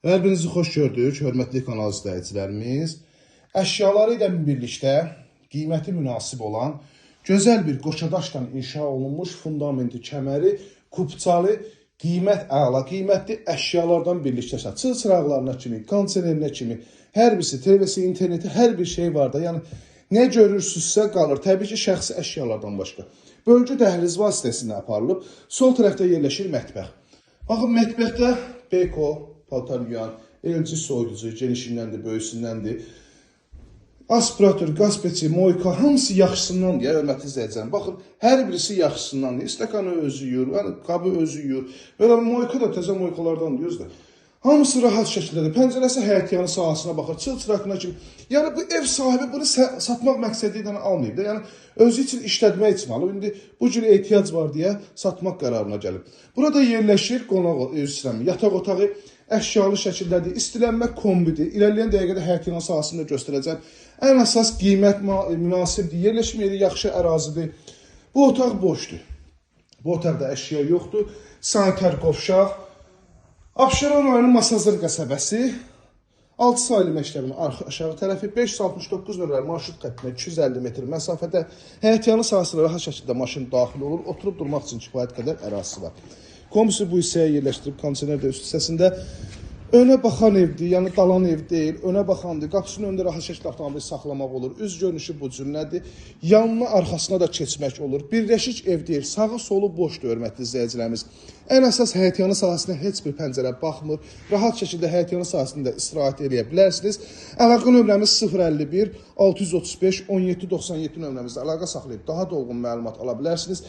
Hər birinizi xoş gördük, hörmətli kanal izləyicilərimiz. Əşyaları ilə birlikdə qiyməti münasib olan, gözəl bir qoşadaşdan inşa olunmuş fundamenti kəməri, kupçalı, qiymət əla, qiymətli əşyalardan birlikdə çıl çıraqlarına kimi, kondisionerinə kimi, hər birisi, televisi, interneti, hər bir şey var da. Yəni, nə görürsünüzsə qalır. Təbii ki, şəxsi əşyalardan başqa. Bölgü dəhliz vasitəsilə aparılıb, sol tərəfdə yerləşir mətbəx. Baxın, mətbəxdə Beko, paltar yuyan, LG soyuducu, genişindəndir, böyüsündəndir. Aspirator, qaz peçi, moyka, hamısı yaxşısındandır, hörmətli izləyicilər. Baxın, hər birisi yaxşısındandır. Stəkanı özü yuyur, qabı özü yuyur. Belə moyka da təzə moykalardan diyoruz da. Hamısı rahat şəkildədir. Pəncərəsi həyətyanı sahasına baxır, çıl-çıraqına kimi. Yəni, bu ev sahibi bunu satmaq məqsədi ilə almayıb da. Yəni, özü üçün işlətmək üçün alıb. İndi bu cür ehtiyac var deyə satmaq qərarına gəlib. Burada yerləşir qonaq yataq otağı, əşyalı şəkildədir, istilənmə kombidir. İlərləyən dəqiqədə həyətyanı sahasını da göstərəcəm. Ən əsas qiymət münasibdir, yerləşmə yeri yaxşı ərazidir. Bu otaq boşdur. Bu otaqda əşya yoxdur. Sanitar qovşaq. Abşeron rayonunun Masazır qəsəbəsi, 6 saylı məktəbinin aşağı tərəfi 569 nömrəli marşrut xəttinə 250 metr məsafədə həyətyanı sahasına rahat şəkildə maşın daxil olur, oturub durmaq üçün kifayət qədər ərazisi var. Komisi bu hissəyə yerləşdirib kondisioner də üst hissəsində. Önə baxan evdir, yəni dalan ev deyil, önə baxandır. Qapısının önündə rahat şəkildə avtomobil saxlamaq olur. Üz görünüşü bu cürlədir. Yanına, arxasına da keçmək olur. Birləşik ev deyil, sağı solu boşdur, hörmətli izləyicilərimiz. Ən əsas həyətyanı sahasına heç bir pəncərə baxmır. Rahat şəkildə həyətyanı sahasında istirahət edə bilərsiniz. Əlaqə nömrəmiz 051 635 1797 nömrəmizdə əlaqə saxlayıb daha dolğun məlumat ala bilərsiniz.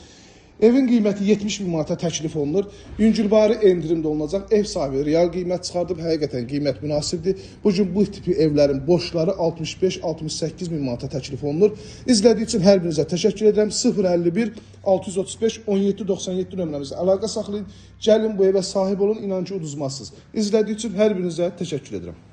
Evin qiyməti 70 bin manata təklif olunur. Yüngülvari endirim də olunacaq. Ev sahibi real qiymət çıxardıb, həqiqətən qiymət münasibdir. Bugün bu tipi evlərin boşları 65-68 bin manata təklif olunur. İzlədiyi üçün hər birinizə təşəkkür edirəm. 051 635 1797 nömrəmizdə əlaqə saxlayın. Gəlin bu evə sahib olun, inan ki uduzmazsınız. İzlədiyi üçün hər birinizə təşəkkür edirəm.